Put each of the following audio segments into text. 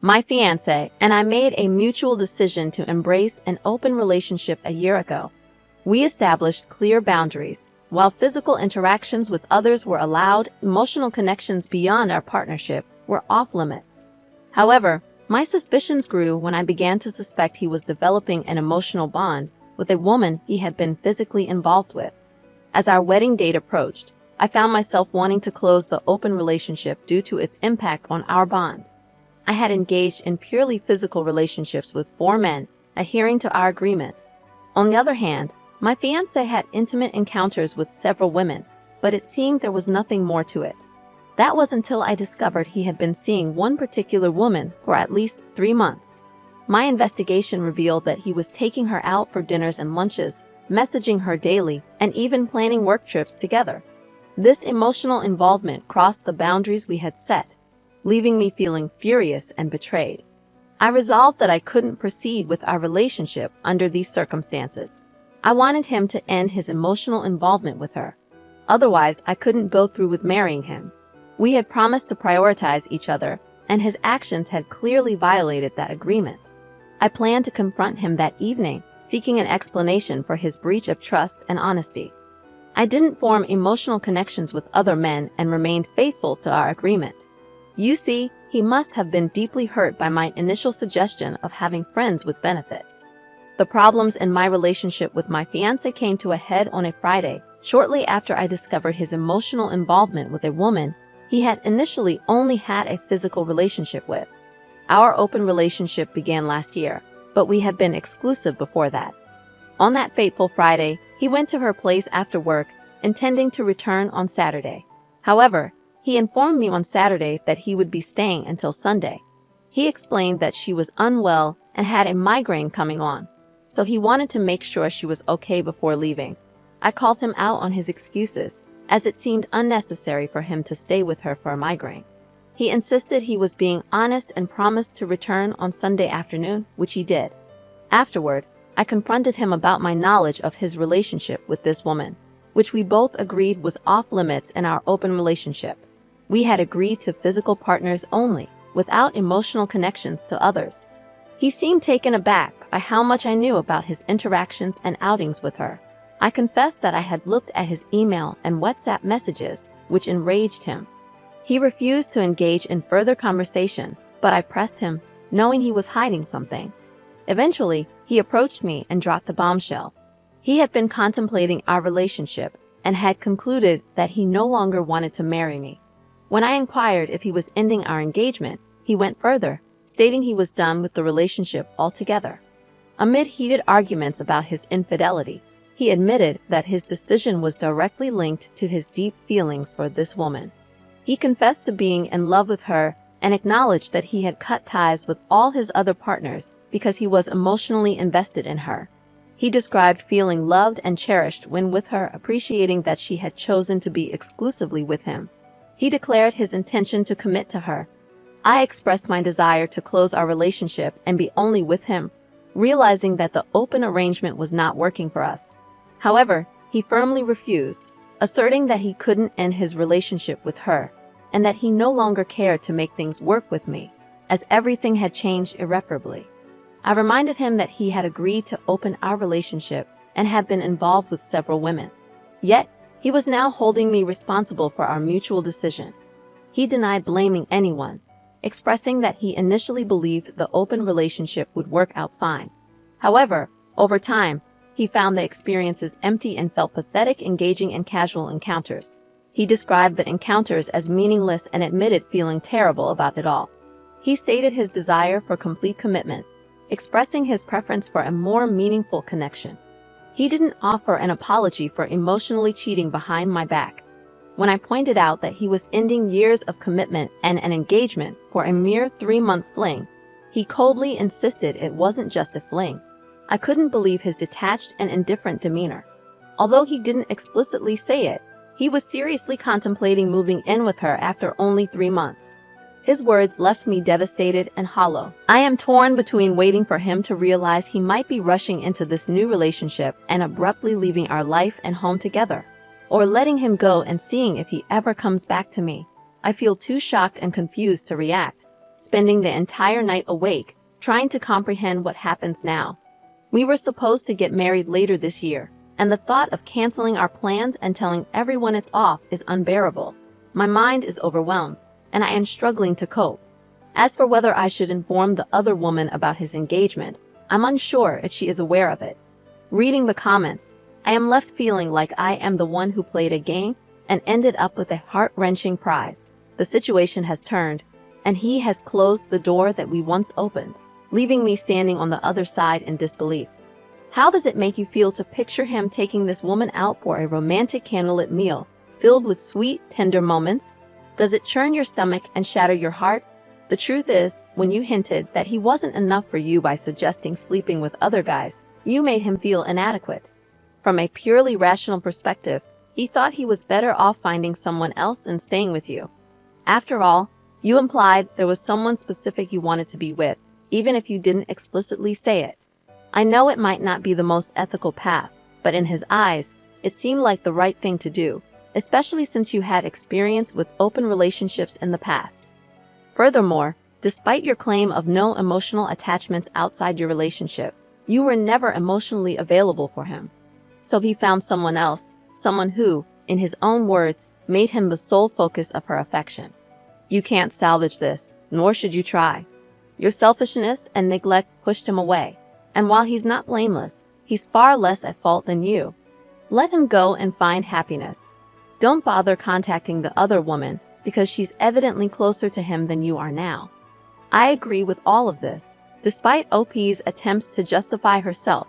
My fiancé and I made a mutual decision to embrace an open relationship a year ago. We established clear boundaries. While physical interactions with others were allowed, emotional connections beyond our partnership were off limits. However, my suspicions grew when I began to suspect he was developing an emotional bond with a woman he had been physically involved with. As our wedding date approached, I found myself wanting to close the open relationship due to its impact on our bond. I had engaged in purely physical relationships with 4 men, adhering to our agreement. On the other hand, my fiancé had intimate encounters with several women, but it seemed there was nothing more to it. That was until I discovered he had been seeing one particular woman for at least 3 months. My investigation revealed that he was taking her out for dinners and lunches, messaging her daily, and even planning work trips together. This emotional involvement crossed the boundaries we had set, leaving me feeling furious and betrayed. I resolved that I couldn't proceed with our relationship under these circumstances. I wanted him to end his emotional involvement with her. Otherwise, I couldn't go through with marrying him. We had promised to prioritize each other, and his actions had clearly violated that agreement. I planned to confront him that evening, seeking an explanation for his breach of trust and honesty. I didn't form emotional connections with other men and remained faithful to our agreement. You see, he must have been deeply hurt by my initial suggestion of having friends with benefits. The problems in my relationship with my fiancé came to a head on a Friday, shortly after I discovered his emotional involvement with a woman he had initially only had a physical relationship with. Our open relationship began last year, but we had been exclusive before that. On that fateful Friday, he went to her place after work, intending to return on Saturday. However, he informed me on Saturday that he would be staying until Sunday. He explained that she was unwell and had a migraine coming on, so he wanted to make sure she was okay before leaving. I called him out on his excuses, as it seemed unnecessary for him to stay with her for a migraine. He insisted he was being honest and promised to return on Sunday afternoon, which he did. Afterward, I confronted him about my knowledge of his relationship with this woman, which we both agreed was off limits in our open relationship. We had agreed to physical partners only, without emotional connections to others. He seemed taken aback by how much I knew about his interactions and outings with her. I confessed that I had looked at his email and WhatsApp messages, which enraged him. He refused to engage in further conversation, but I pressed him, knowing he was hiding something. Eventually, he approached me and dropped the bombshell. He had been contemplating our relationship and had concluded that he no longer wanted to marry me. When I inquired if he was ending our engagement, he went further, stating he was done with the relationship altogether. Amid heated arguments about his infidelity, he admitted that his decision was directly linked to his deep feelings for this woman. He confessed to being in love with her and acknowledged that he had cut ties with all his other partners because he was emotionally invested in her. He described feeling loved and cherished when with her, appreciating that she had chosen to be exclusively with him. He declared his intention to commit to her. I expressed my desire to close our relationship and be only with him, realizing that the open arrangement was not working for us. However, he firmly refused, asserting that he couldn't end his relationship with her, and that he no longer cared to make things work with me, as everything had changed irreparably. I reminded him that he had agreed to open our relationship and had been involved with several women. Yet, he was now holding me responsible for our mutual decision. He denied blaming anyone, expressing that he initially believed the open relationship would work out fine. However, over time, he found the experiences empty and felt pathetic engaging in casual encounters. He described the encounters as meaningless and admitted feeling terrible about it all. He stated his desire for complete commitment, expressing his preference for a more meaningful connection. He didn't offer an apology for emotionally cheating behind my back. When I pointed out that he was ending years of commitment and an engagement for a mere 3-month fling, he coldly insisted it wasn't just a fling. I couldn't believe his detached and indifferent demeanor. Although he didn't explicitly say it, he was seriously contemplating moving in with her after only 3 months. His words left me devastated and hollow. I am torn between waiting for him to realize he might be rushing into this new relationship and abruptly leaving our life and home together, or letting him go and seeing if he ever comes back to me. I feel too shocked and confused to react, spending the entire night awake, trying to comprehend what happens now. We were supposed to get married later this year, and the thought of canceling our plans and telling everyone it's off is unbearable. My mind is overwhelmed, and I am struggling to cope. As for whether I should inform the other woman about his engagement, I'm unsure if she is aware of it. Reading the comments, I am left feeling like I am the one who played a game and ended up with a heart-wrenching prize. The situation has turned, and he has closed the door that we once opened, leaving me standing on the other side in disbelief. How does it make you feel to picture him taking this woman out for a romantic candlelit meal, filled with sweet, tender moments? Does it churn your stomach and shatter your heart? The truth is, when you hinted that he wasn't enough for you by suggesting sleeping with other guys, you made him feel inadequate. From a purely rational perspective, he thought he was better off finding someone else than staying with you. After all, you implied there was someone specific you wanted to be with, even if you didn't explicitly say it. I know it might not be the most ethical path, but in his eyes, it seemed like the right thing to do, especially since you had experience with open relationships in the past. Furthermore, despite your claim of no emotional attachments outside your relationship, you were never emotionally available for him. So he found someone else, someone who, in his own words, made him the sole focus of her affection. You can't salvage this, nor should you try. Your selfishness and neglect pushed him away, and while he's not blameless, he's far less at fault than you. Let him go and find happiness. Don't bother contacting the other woman because she's evidently closer to him than you are now. I agree with all of this. Despite OP's attempts to justify herself,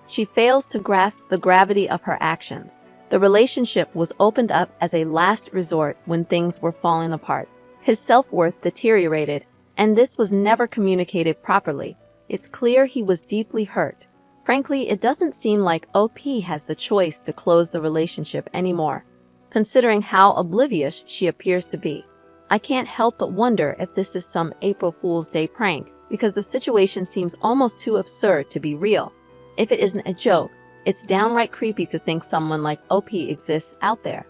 she fails to grasp the gravity of her actions. The relationship was opened up as a last resort when things were falling apart. His self-worth deteriorated, and this was never communicated properly. It's clear he was deeply hurt. Frankly, it doesn't seem like OP has the choice to close the relationship anymore, considering how oblivious she appears to be. I can't help but wonder if this is some April Fool's Day prank, because the situation seems almost too absurd to be real. If it isn't a joke, it's downright creepy to think someone like OP exists out there.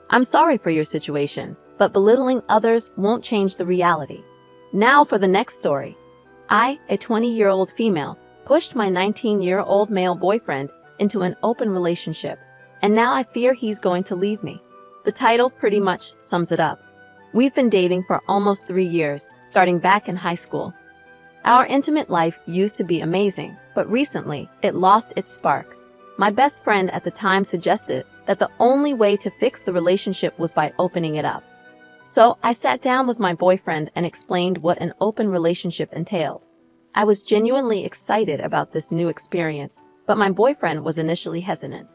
I'm sorry for your situation, but belittling others won't change the reality. Now for the next story. I, a 20-year-old female, pushed my 19-year-old male boyfriend into an open relationship, and now I fear he's going to leave me. The title pretty much sums it up. We've been dating for almost 3 years, starting back in high school. Our intimate life used to be amazing, but recently, it lost its spark. My best friend at the time suggested that the only way to fix the relationship was by opening it up. So I sat down with my boyfriend and explained what an open relationship entailed. I was genuinely excited about this new experience, but my boyfriend was initially hesitant.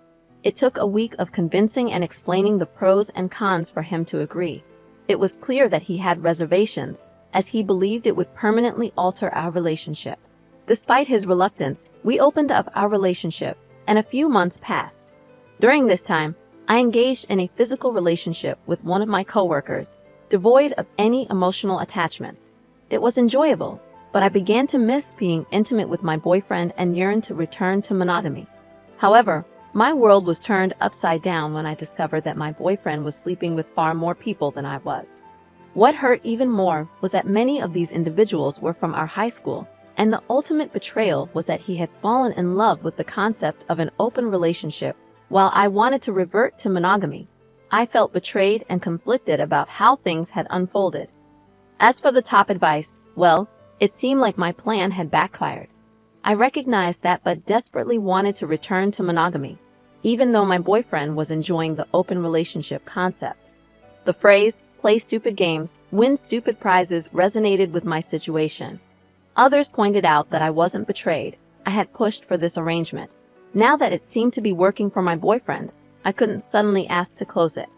It took a week of convincing and explaining the pros and cons for him to agree. It was clear that he had reservations, as he believed it would permanently alter our relationship. Despite his reluctance, we opened up our relationship, and a few months passed. During this time, I engaged in a physical relationship with one of my coworkers, devoid of any emotional attachments. It was enjoyable, but I began to miss being intimate with my boyfriend and yearned to return to monogamy. However, my world was turned upside down when I discovered that my boyfriend was sleeping with far more people than I was. What hurt even more was that many of these individuals were from our high school, and the ultimate betrayal was that he had fallen in love with the concept of an open relationship, while I wanted to revert to monogamy. I felt betrayed and conflicted about how things had unfolded. As for the top advice, well, it seemed like my plan had backfired. I recognized that but desperately wanted to return to monogamy, even though my boyfriend was enjoying the open relationship concept. The phrase, "play stupid games, win stupid prizes," resonated with my situation. Others pointed out that I wasn't betrayed. I had pushed for this arrangement. Now that it seemed to be working for my boyfriend, I couldn't suddenly ask to close it.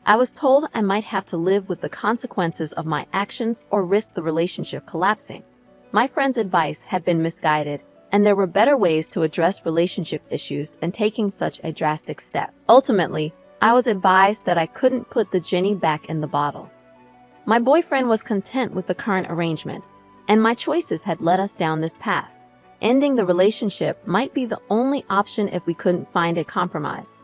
I was told I might have to live with the consequences of my actions or risk the relationship collapsing. My friend's advice had been misguided, and there were better ways to address relationship issues than taking such a drastic step. Ultimately, I was advised that I couldn't put the genie back in the bottle. My boyfriend was content with the current arrangement, and my choices had led us down this path. Ending the relationship might be the only option if we couldn't find a compromise.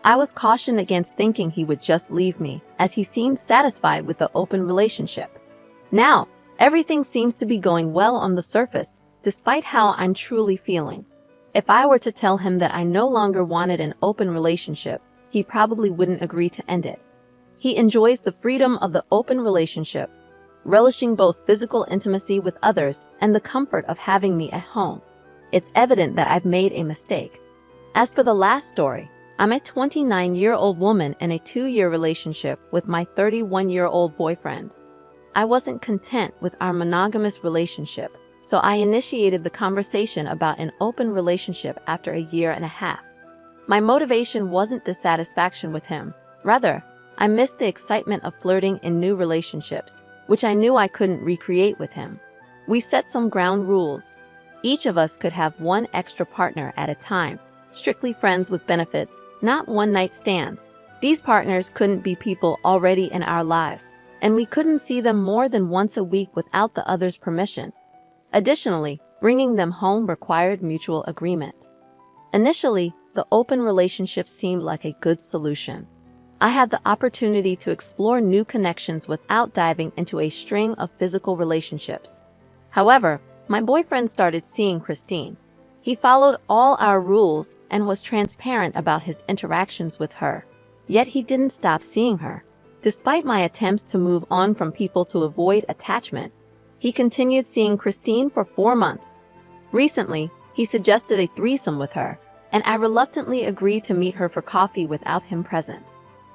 I was cautioned against thinking he would just leave me, as he seemed satisfied with the open relationship. Now, Everything seems to be going well on the surface, despite how I'm truly feeling. If I were to tell him that I no longer wanted an open relationship, he probably wouldn't agree to end it. He enjoys the freedom of the open relationship, relishing both physical intimacy with others and the comfort of having me at home. It's evident that I've made a mistake. As for the last story, I'm a 29-year-old woman in a 2-year relationship with my 31-year-old boyfriend. I wasn't content with our monogamous relationship, so I initiated the conversation about an open relationship after a year and a half. My motivation wasn't dissatisfaction with him. Rather, I missed the excitement of flirting in new relationships, which I knew I couldn't recreate with him. We set some ground rules. Each of us could have one extra partner at a time, strictly friends with benefits, not one-night stands. These partners couldn't be people already in our lives, and we couldn't see them more than once a week without the other's permission. Additionally, bringing them home required mutual agreement. Initially, the open relationship seemed like a good solution. I had the opportunity to explore new connections without diving into a string of physical relationships. However, my boyfriend started seeing Christine. He followed all our rules and was transparent about his interactions with her. Yet he didn't stop seeing her. Despite my attempts to move on from people to avoid attachment, he continued seeing Christine for 4 months. Recently, he suggested a threesome with her, and I reluctantly agreed to meet her for coffee without him present.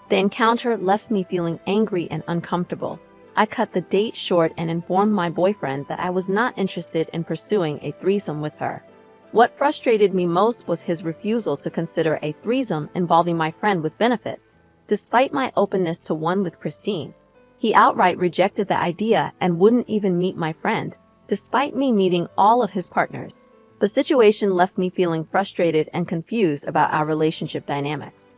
The encounter left me feeling angry and uncomfortable. I cut the date short and informed my boyfriend that I was not interested in pursuing a threesome with her. What frustrated me most was his refusal to consider a threesome involving my friend with benefits. Despite my openness to one with Christine, he outright rejected the idea and wouldn't even meet my friend, despite me meeting all of his partners. The situation left me feeling frustrated and confused about our relationship dynamics.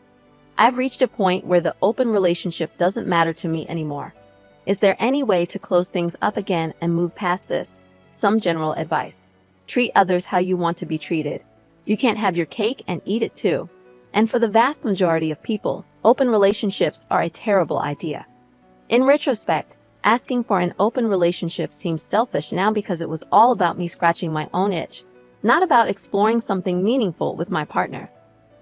I've reached a point where the open relationship doesn't matter to me anymore. Is there any way to close things up again and move past this? Some general advice. Treat others how you want to be treated. You can't have your cake and eat it too. And for the vast majority of people, open relationships are a terrible idea. In retrospect, asking for an open relationship seems selfish now because it was all about me scratching my own itch, not about exploring something meaningful with my partner.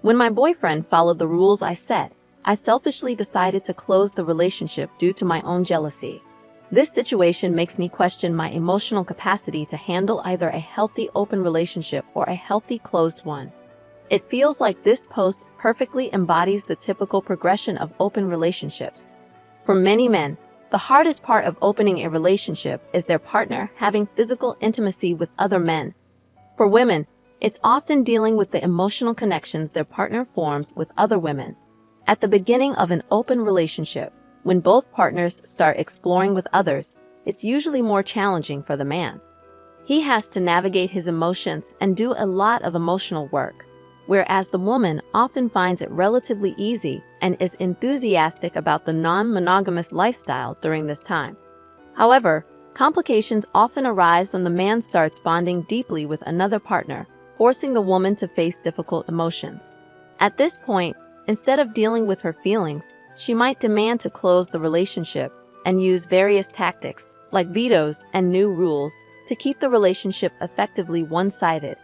When my boyfriend followed the rules I set, I selfishly decided to close the relationship due to my own jealousy. This situation makes me question my emotional capacity to handle either a healthy open relationship or a healthy closed one. It feels like this post perfectly embodies the typical progression of open relationships. For many men, the hardest part of opening a relationship is their partner having physical intimacy with other men. For women, it's often dealing with the emotional connections their partner forms with other women. At the beginning of an open relationship, when both partners start exploring with others, it's usually more challenging for the man. He has to navigate his emotions and do a lot of emotional work, whereas the woman often finds it relatively easy and is enthusiastic about the non-monogamous lifestyle during this time. However, complications often arise when the man starts bonding deeply with another partner, forcing the woman to face difficult emotions. At this point, instead of dealing with her feelings, she might demand to close the relationship and use various tactics, like vetoes and new rules, to keep the relationship effectively one-sided.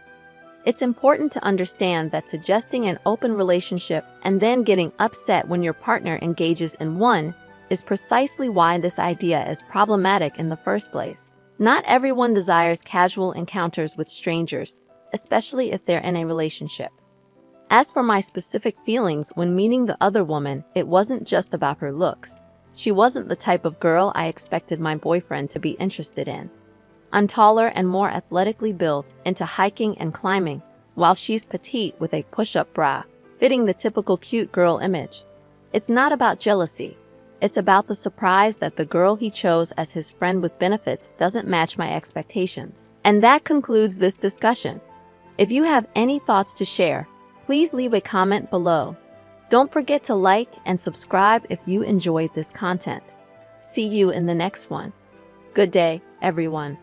It's important to understand that suggesting an open relationship and then getting upset when your partner engages in one is precisely why this idea is problematic in the first place. Not everyone desires casual encounters with strangers, especially if they're in a relationship. As for my specific feelings when meeting the other woman, it wasn't just about her looks. She wasn't the type of girl I expected my boyfriend to be interested in. I'm taller and more athletically built, into hiking and climbing, while she's petite with a push-up bra, fitting the typical cute girl image. It's not about jealousy. It's about the surprise that the girl he chose as his friend with benefits doesn't match my expectations. And that concludes this discussion. If you have any thoughts to share, please leave a comment below. Don't forget to like and subscribe if you enjoyed this content. See you in the next one. Good day, everyone.